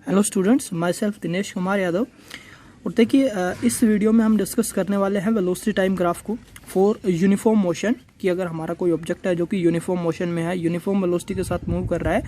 Hello students, my self Dinesh Kumar Yadav. और देखिए इस वीडियो में हम डिस्कस करने वाले हैं वेलोसिटी टाइम ग्राफ को फॉर यूनिफॉर्म मोशन। कि अगर हमारा कोई ऑब्जेक्ट है जो कि यूनिफॉर्म मोशन में है, यूनिफॉर्म वेलोसिटी के साथ मूव कर रहा है,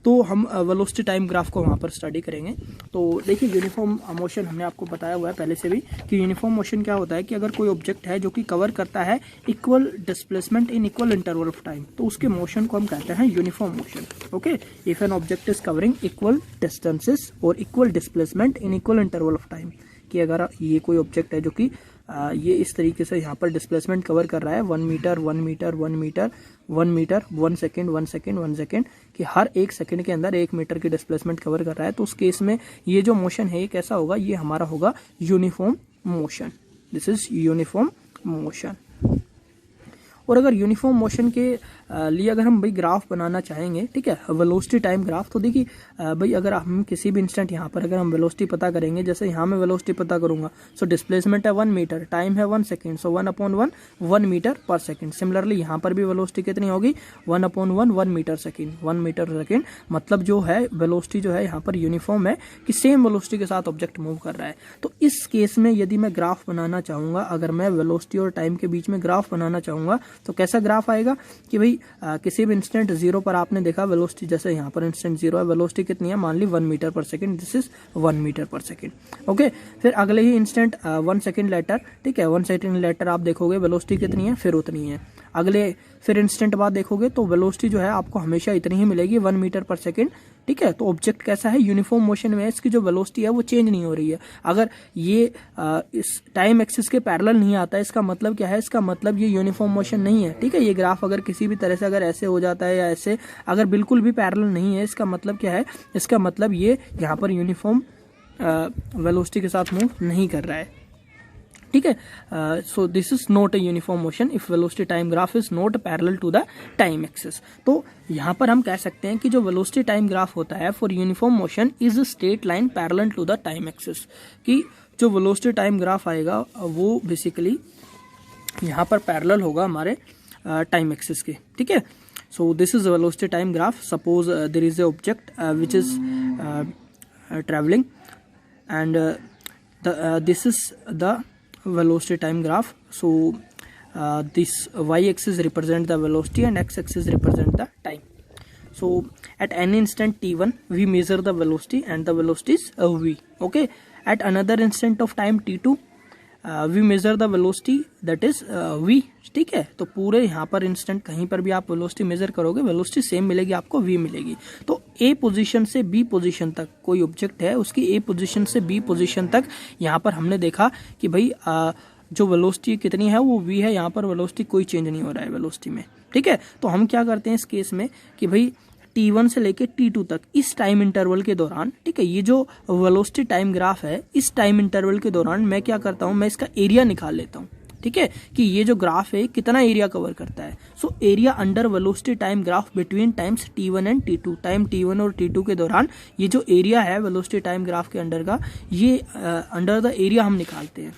तो हम वेलोसिटी टाइम ग्राफ को वहाँ पर स्टडी करेंगे। तो देखिए यूनिफॉर्म मोशन हमने आपको बताया हुआ है पहले से भी कि यूनिफॉर्म मोशन क्या होता है कि अगर कोई ऑब्जेक्ट है जो कि कवर करता है equal displacement in equal interval of time, तो उसके मोशन को हम कहते हैं uniform motion. Okay, if an object is covering equal distances और equal displacement in equal interval of time, कि अगर ये कोई ऑब्जेक्ट है जो कि ये इस तरीके से यहाँ पर डिस्प्लेसमेंट कवर कर रहा है 1 metre 1 metre 1 metre 1 metre 1 second 1 second 1 second, कि हर 1 सेकेंड के अंदर 1 मीटर की डिस्प्लेसमेंट कवर कर रहा है, तो उस केस में ये जो मोशन है ये कैसा होगा, ये हमारा होगा uniform motion. This is uniform motion. और अगर यूनिफॉर्म मोशन के लिए अगर हम भाई ग्राफ बनाना चाहेंगे, ठीक है, वेलोसिटी टाइम ग्राफ, तो देखिए भाई अगर हम किसी भी इंस्टेंट यहाँ पर अगर हम वेलोसिटी पता करेंगे, जैसे यहाँ मैं वेलोसिटी पता करूंगा, सो डिस्प्लेसमेंट है 1 मीटर, टाइम है 1 सेकेंड, सो 1/1 1 मीटर पर सेकेंड। सिमिलरली यहाँ पर भी वेलोसिटी कितनी होगी 1/1 1 मीटर सेकेंड 1 मीटर सेकेंड। मतलब जो है वेलोसिटी जो है यहाँ पर यूनिफॉर्म है कि सेम वेलोसिटी के साथ ऑब्जेक्ट मूव कर रहा है। तो इस केस में यदि मैं ग्राफ बनाना चाहूंगा, अगर मैं वेलोसिटी और टाइम के बीच में ग्राफ बनाना चाहूंगा, तो कैसा ग्राफ आएगा कि भाई किसी भी इंस्टेंट जीरो पर आपने देखा वेलोसिटी, जैसे यहाँ पर इंस्टेंट जीरो है, वेलोसिटी कितनी है, मान ली 1 मीटर पर सेकेंड, दिस इज 1 मीटर पर सेकेंड। ओके, फिर अगले ही इंस्टेंट 1 सेकेंड लेटर, ठीक है, 1 सेकेंड लेटर आप देखोगे वेलोसिटी कितनी है, फिर उतनी है। अगले फिर इंस्टेंट बाद देखोगे तो वेलोसिटी जो है आपको हमेशा इतनी ही मिलेगी 1 मीटर पर सेकेंड, ठीक है। तो ऑब्जेक्ट कैसा है, यूनिफॉर्म मोशन में है, इसकी जो वेलोसिटी है वो चेंज नहीं हो रही है। अगर ये इस टाइम एक्सिस के पैरेलल नहीं आता है, इसका मतलब क्या है, इसका मतलब ये यूनिफॉर्म मोशन नहीं है, ठीक है। ये ग्राफ अगर किसी भी तरह से अगर ऐसे हो जाता है या ऐसे अगर बिल्कुल भी पैरेलल नहीं है, इसका मतलब क्या है, इसका मतलब ये यहाँ पर यूनिफॉर्म वेलोसिटी के साथ मूव नहीं कर रहा है, ठीक है। So this is not a uniform motion if velocity time graph is not parallel to the time axis. तो यहाँ पर हम कह सकते हैं कि जो वेलोसिटी टाइम ग्राफ होता है for uniform motion is a straight line parallel to the time axis, कि जो वेलोसिटी टाइम ग्राफ आएगा वो बेसिकली यहाँ पर पैरेलल होगा हमारे टाइम एक्सिस के, ठीक है। So this is velocity time graph. Suppose there is a object which is travelling and this is the velocity time graph. So this y-axis represent the velocity and x-axis represent the time. So at any instant t1 we measure the velocity and the velocity is v. Okay, at another instant of time t2 we measure the velocity that is v, ठीक है। तो पूरे यहाँ पर instant कहीं पर भी आप वेलोसिटी मेजर करोगे, वेलोसिटी सेम मिलेगी आपको, v मिलेगी। तो a पोजीशन से b पोजीशन तक कोई ऑब्जेक्ट है, उसकी a पोजीशन से b पोजीशन तक यहाँ पर हमने देखा कि भाई जो वेलोसिटी कितनी है वो v है, यहाँ पर वेलोसिटी कोई चेंज नहीं हो रहा है वेलोसिटी में, ठीक है। तो हम क्या करते हैं इस केस में कि भाई t1 से लेके t2 तक इस टाइम इंटरवल के दौरान, ठीक है, ये जो वेलोसिटी टाइम ग्राफ है इस टाइम इंटरवल के दौरान मैं क्या करता हूं, मैं इसका एरिया निकाल लेता हूं, ठीक है, कि ये जो ग्राफ है कितना एरिया कवर करता है। So area under velocity time graph between times t1 and t2, time t1 और t2 के दौरान ये जो एरिया है वेलोसिटी टाइम ग्राफ के अंडर का, ये अंडर द एरिया हम निकालते हैं,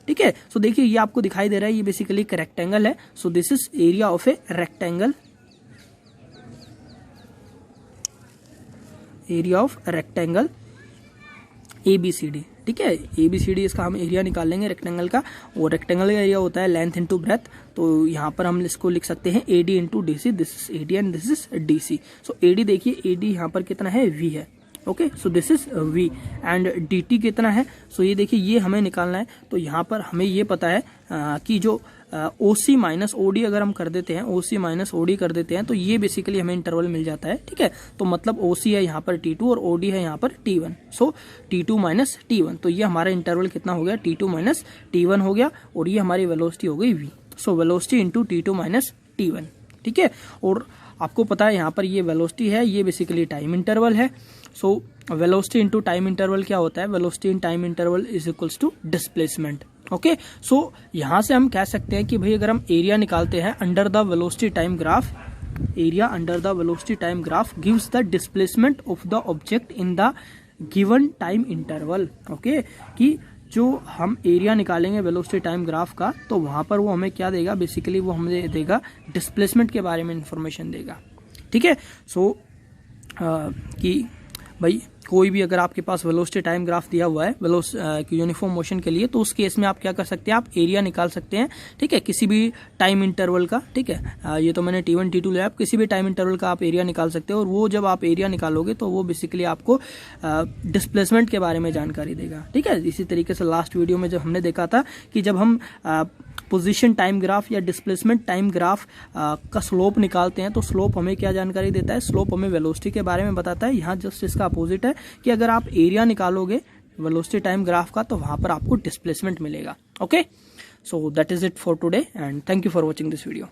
ठीक है। सो देखिए ये आपको दिखाई दे रहा है, ये बेसिकली एक रेक्टेंगल है। So this is area of a rectangle, area of rectangle ABCD, ठीक है। ABCD इसका हम एरिया निकाल लेंगे रेक्टेंगल का, और रेक्टेंगल का एरिया होता है लेंथ इनटू ब्रेथ। तो यहाँ पर हम इसको लिख सकते हैं AD into DC, this is AD and this is DC। So AD देखिए, AD यहाँ पर कितना है, V है, okay. So this is V and DT कितना है, सो ये देखिए ये हमें निकालना है। तो यहाँ पर हमें ये पता है कि जो OC माइनस OD अगर हम कर देते हैं, OC माइनस OD कर देते हैं, तो ये बेसिकली हमें इंटरवल मिल जाता है, ठीक है। तो मतलब OC है यहाँ पर T2 और OD है यहाँ पर T1, सो T2 माइनस T1, तो ये हमारा इंटरवल कितना हो गया, T2 माइनस T1 हो गया, और ये हमारी वेलोसिटी हो गई V। सो velocity into T2 minus T1, ठीक है। और आपको पता है यहाँ पर ये वेलोसिटी है, ये बेसिकली टाइम इंटरवल है। So velocity into time interval क्या होता है, velocity in time interval is equals to displacement, okay. So यहां से हम कह सकते हैं कि भाई अगर हम एरिया निकालते हैं under the velocity time graph, area under the velocity time graph gives the displacement of the object in the given time interval, okay. कि जो हम एरिया निकालेंगे वेलोसिटी टाइम ग्राफ का, तो वहां पर वो हमें क्या देगा, बेसिकली वो हमें देगा डिस्प्लेसमेंट के बारे में इंफॉर्मेशन देगा, ठीक है। सो कि भाई कोई भी अगर आपके पास वेलोसिटी टाइम ग्राफ दिया हुआ है यूनिफॉर्म मोशन के लिए, तो उस केस में आप क्या कर सकते हैं, आप एरिया निकाल सकते हैं, ठीक है, किसी भी टाइम इंटरवल का, ठीक है। ये तो मैंने T1 T2 लिया, आप किसी भी टाइम इंटरवल का आप एरिया निकाल सकते हो, और वो जब आप एरिया निकालोगे तो वो बेसिकली आपको डिस्प्लेसमेंट के बारे में जानकारी देगा, ठीक है। इसी तरीके से लास्ट वीडियो में जब हमने देखा था कि जब हम पोजीशन टाइम ग्राफ या डिस्प्लेसमेंट टाइम ग्राफ का स्लोप निकालते हैं तो स्लोप हमें क्या जानकारी देता है, स्लोप हमें वेलोसिटी के बारे में बताता है। यहाँ जस्ट इसका अपोजिट है कि अगर आप एरिया निकालोगे वेलोसिटी टाइम ग्राफ का तो वहां पर आपको डिस्प्लेसमेंट मिलेगा। Okay, so that is it for today and thank you for watching this video.